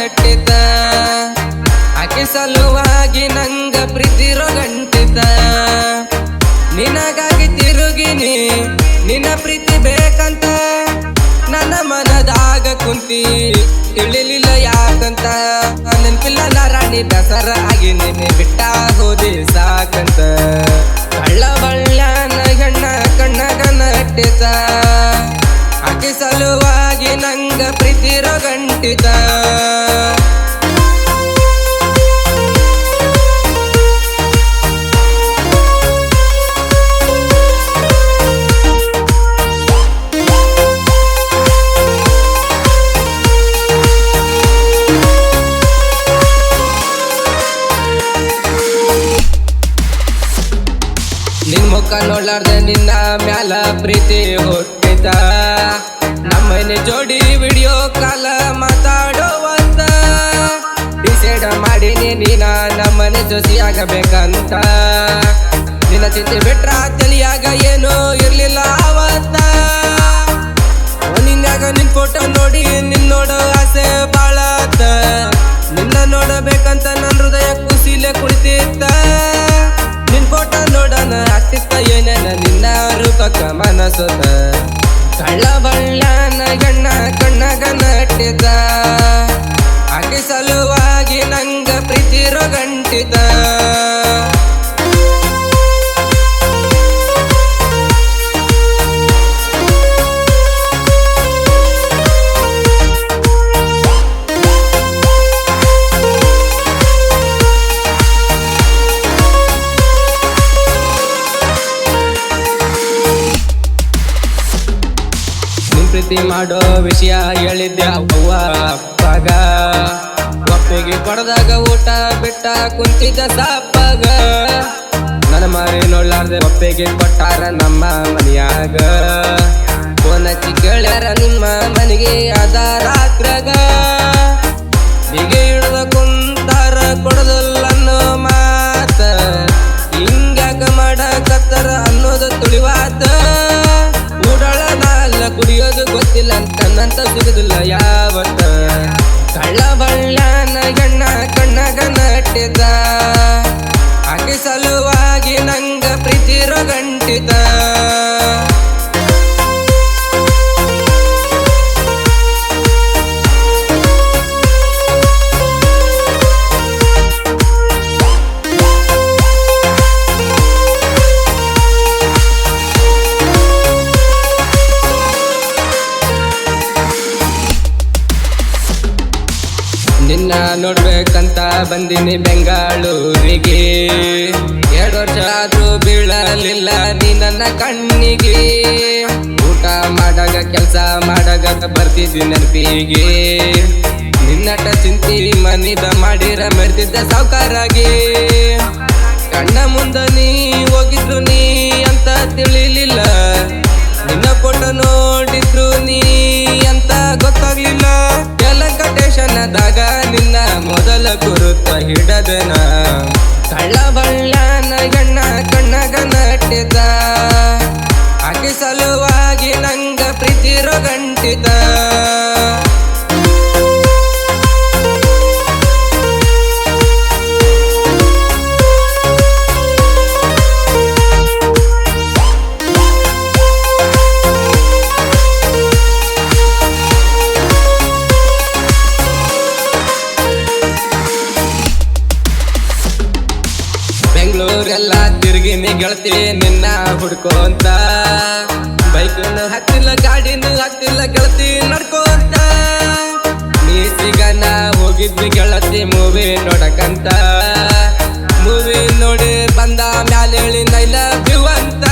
ನಟ್ಟಿತ ಆಕೆ ಸಲುವಾಗಿ ನಂಗ ಪ್ರೀತಿರೋ ಗಂಟಿತ ನಿನಗಾಗಿ ತಿರುಗಿನಿ ನಿನ್ನ ಪ್ರೀತಿ ಬೇಕಂತ ನನ್ನ ಮನದಾಗ ಕುಂತಿ ತಿಳಿಲಿಲ್ಲ ಯಾಕಂತ ನೆನ್ಪಿಲ್ಲ ರಾಣಿ ದಸರ ಆಗಿ ನಿನ್ನೆ ಬಿಟ್ಟ ಹೋದಿ ಸಾಕಂತ ಕಳ್ಳ ಬಳ್ಳನ ಗಣ್ಣ ಕಣ್ಣಗ ನಟ್ಟಿತ ಆಕೆ ಸಲುವಾಗಿ ನಂಗ ಪ್ರೀತಿರೋ ಗಂಟಿತ ನಿನ್ ಮುಖ ನೋಡ್ಲಾರ್ದೆ ನಿನ್ನ ಮ್ಯಾಲ ಪ್ರೀತಿ ಹುಟ್ಟಿತ ನಮ್ಮನೆ ಜೋಡಿ ವಿಡಿಯೋ ಕಾಲ ಮಾತಾಡೋವಂತ ಡಿಸೈಡ್ ಮಾಡೀನಿ ನೀನ ನಮ್ಮನೆ ಜೊತೆ ಆಗಬೇಕಂತ ನಿನ್ನ ಚಿಂತೆ ಬಿಟ್ರ ತಲಿಯಾಗ ಏನೂ ಇರ್ಲಿಲ್ಲ ಅವತ್ತ ನಿನ್ಯಾಗ ನಿನ್ ಫೋಟೋ ನೋಡಿ ನಿನ್ನೋಡೋ ಆಸೆ ಬಾಳತ್ತ ನಿನ್ನ ನೋಡಬೇಕಂತ ನನ್ನ ಹೃದಯ ಖುಷಿಲೆ ಕುಳಿತಿತ್ತ ನಿನ್ ಫೋಟೋ ನೋಡೋಣ ಆಗ್ತಿತ್ತ ಏನೇನ ನಿನ್ನ ರೂಪಕ್ಕ ಮನಸೋತ ಕಳ್ಳ ಬಳ್ಳನ ಗಣ್ಣ ಕಣ್ಣಗ ನಟ್ಟಿತ ಆಕೆ ಸಲುವಾಗಿ ನಂಗ ಪ್ರೀತಿರೋ ಗಂಟಿತ ಪ್ರೀತಿ ಮಾಡೋ ವಿಷಯ ಹೇಳಿದ್ದೆ ಅವ್ವ ಅಪ್ಪಗ ಒಪ್ಪಿಗೆ ಕೊಡದಾಗ ಊಟ ಬಿಟ್ಟ ಕುಂತಿದ್ದ ಸಾಪಾಗ ನನ್ನ ಮಾರಿ ನೋಡ್ಲಾರ್ದೆ ಒಪ್ಪಿಗೆ ಕೊಟ್ಟಾರ ನಮ್ಮ ಮನೆಯಾಗ ಫೋನ್ ಹಚ್ಚಿ ಕೇಳ್ಯಾರ ನಿಮ್ಮ ಮನೆಗೆ ಅದ ರಾತ್ರಾಗ ಹೀಗೆ ಹಿಡ್ದ ಕುಂತಾರ ಕೊಡದಲ್ಲ ಅನ್ನೋ ಮಾತ ಹಿಂಗ್ಯಾಕ ಮಾಡಕತ್ತಾರ ಅನ್ನೋದು ತುಳಿವಾತ ಊಡಳ ನಾಲ್ಲ ಕುಡಿಯೋದು ಗೊತ್ತಿಲ್ಲ ನನ್ನಂತ ಸಿಗುದಿಲ್ಲ ಯಾವತ್ತ ಕಳ್ಳ ಬಳ್ಳನ ಗಣ್ಣ ಕಣ್ಣಗ ನಟ್ಟಿತ ಆಕೆ ಸಲುವಾಗಿ ನಂಗ ಪ್ರೀತಿರೋ ಗಂಟಿತ ನಿನ್ನ ನೋಡ್ಬೇಕಂತ ಬಂದಿನಿ ಬೆಂಗಳೂರಿಗೆ 2 ವರ್ಷ ಆದ್ರೂ ಬೀಳಲಿಲ್ಲ ನೀ ನನ್ನ ಕಣ್ಣಿಗೆ ಊಟ ಮಾಡಾಗ ಕೆಲಸ ಮಾಡಾಗ ಬರ್ತಿದ್ದಿ ನೆನಪಿಗೆ ನಿನ್ನಟ ಚಿಂತಿ ಮನಿದ ಮಾಡಿರ ಮೆರ್ತಿದ್ದ ಸಾವ್ಕಾರಾಗಿ ಕಣ್ಣ ಮುಂದ ನೀ ಹೋಗಿದ್ರು ನೀ ಅಂತ ತಿಳಿಲಿಲ್ಲ ನಿನ್ನ ಫೋಟೋ ನೋಡಿದ್ರು ನೀ ಅಂತ ಗೊತ್ತಾಗ್ಲಿಲ್ಲ ದಾಗ ನಿನ್ನ ಮೊದಲ ಗುರುತ ಹಿಡದನ ಕಳ್ಳ ಬಳ್ಳನ ಗಣ್ಣ ಕಣ್ಣಗ ನಟ್ಟಿತ ಆಕೆ ಸಲುವಾಗಿ ನಂಗ ಪ್ರೀತಿರೋ ಗಂಟಿತ ಬೆಂಗಳೂರೆಲ್ಲ ತಿರುಗಿನಿ ಗೆಳತಿ ನಿನ್ನ ಹುಡ್ಕೋಂತ ಬೈಕನ್ನು ಹತ್ತಿಲ್ಲ ಗಾಡಿನೂ ಹತ್ತಿಲ್ಲ ಗೆಳತಿ ನಡ್ಕೋಂತ ನೀ ಸಿಗನ ಹೋಗಿದ್ವಿ ಗೆಳತಿ ಮೂವಿ ನೋಡಕಂತ ಮೂವಿ ನೋಡಿ ಬಂದ ಮ್ಯಾಲ ಹೇಳಿ ನೈಲ ಬಿವಂತ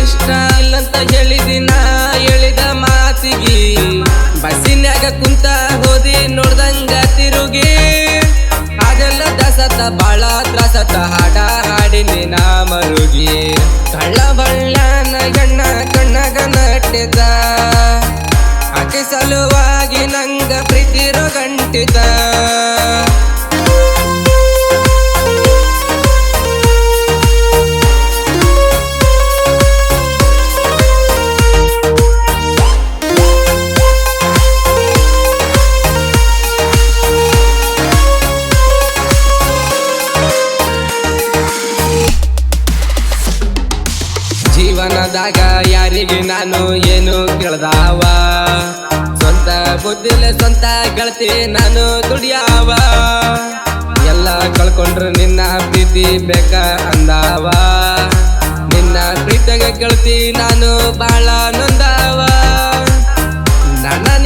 ಇಷ್ಟ ಇಲ್ಲಂತ ಹೇಳಿದಿನ ಹೇಳಿದ ಮಾತಿಗಿ ಬಸ್ಸಿನ್ಯಾಗ ಕುಂತ ಹೋದಿ ನೋಡ್ದಂಗ ತಿರುಗಿ ಅದೆಲ್ಲ ದಸತ ಬಾಳ ತ್ರಾಸತ ಹಾಡ ಹಾಡಿನಿ ನಾ ಮರುಗಿ ಕಳ್ಳ ಬಳ್ಳನ ಗಣ್ಣ ಕಣ್ಣಗ ನಟ್ಟಿತ ಆಕೆ ಸಲುವಾಗಿ ನಂಗ ಪ್ರೀತಿರೋ ಗಂಟಿತ ಜೀವನದಾಗ ಯಾರಿಗೆ ನಾನು ಏನು ಕೇಳ್ದಾವ ಸ್ವಂತ ಬುದ್ಧಿಲೆ ಸ್ವಂತ ಗೆಳತಿ ನಾನು ದುಡಿಯಾವ ಎಲ್ಲ ಕಳ್ಕೊಂಡ್ರು ನಿನ್ನ ಪ್ರೀತಿ ಬೇಕ ಅಂದಾವ ನಿನ್ನ ಪ್ರೀತಿಗೆ ಗೆಳತಿ ನಾನು ಬಾಳ ನೊಂದಾವ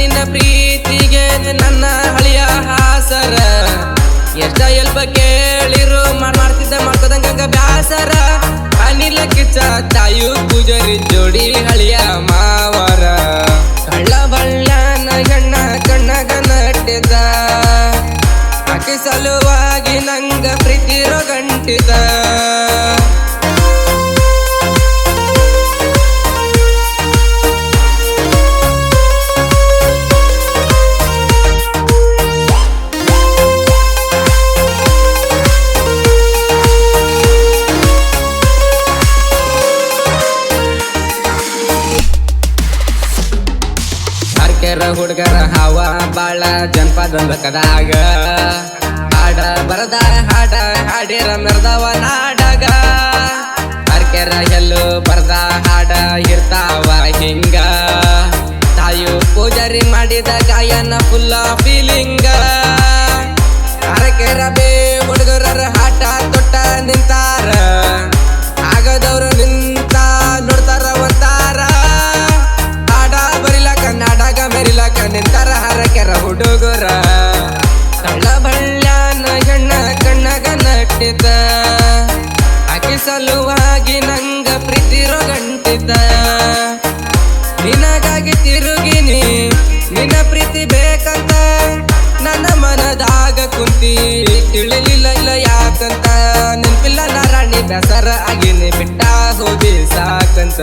ನಿನ್ನ ಪ್ರೀತಿಗೆ ನನ್ನ ಹಳಿಯ ಹಾಸರ ಎಷ್ಟ ಎಲ್ಪ ಕೇಳಿರು ಮಾಡ್ತಿದ್ದ ಮಾಡ್ತದಂಗ ಬ್ಯಾಸರ ಅನಿಲ ಕಿಚ್ಚ ತಾಯು ಪೂಜಾರಿ ಜೋಡಿ ಹಳಿಯ ಮಾವರ ಕಳ್ಳ ಬಳ್ಳನ ಗಣ್ಣ ಕಣ್ಣಗ ನಟ್ಟಿದ ಆಕೆ ಸಲುವಾಗಿ ನಂಗ ಪ್ರೀತಿರೋ ಗಂಟಿದ ಹುಡುಗರ ಹಾವ ಬಾಳ ಜನಪದ ಲೋಕದಾಗ ಹಾಡ ಬರದ ಹಾಡಿರ ಮೆರ್ದವ ನಾಡಗ ಅರ್ಕೆರ ಎಲ್ಲೂ ಬರದ ಹಾಡ ಇರ್ತಾವ ಹಿಂಗ ತಾಯು ಪೂಜಾರಿ ಮಾಡಿದ ಗಾಯನ ಫುಲ್ಲ ಫೀಲಿಂಗ ಅರಕೆರ ಬೇ ಹುಡುಗರ ಹಾಟ ತೊಟ್ಟ ನಿಂತಾರ ಆಗದವ್ರು ನಿಂತ ನೋಡ್ತಾರ ಒಂತಾರ ಮೆರಿಲಕ ನಿಂತರ ಹರಕೆರ ಹುಡುಗರ ಕಳ್ಳ ಬಳ್ಳ್ಯಾನ ಹೆಣ್ಣ ಕಣ್ಣಗ ನಟ್ಟಿದ ಆಕೆ ಸಲುವಾಗಿ ನಂಗ ಪ್ರೀತಿರೋ ಗಂಟಿದ ನಿನಗಾಗಿ ತಿರುಗಿನಿ ನಿನ್ನ ಪ್ರೀತಿ ಬೇಕಂತ ನನ್ನ ಮನದಾಗ ಕುಂತಿ ತಿಳಿಲಿಲ್ಲ ಇಲ್ಲ ಯಾಕಂತ ನೆನ್ಪಿಲ್ಲ ನಾರಾಣಿ ಬೇಸರ ಆಗಿನಿ ಬಿಟ್ಟ ಹೋಗಿ ಸಾಕಂತ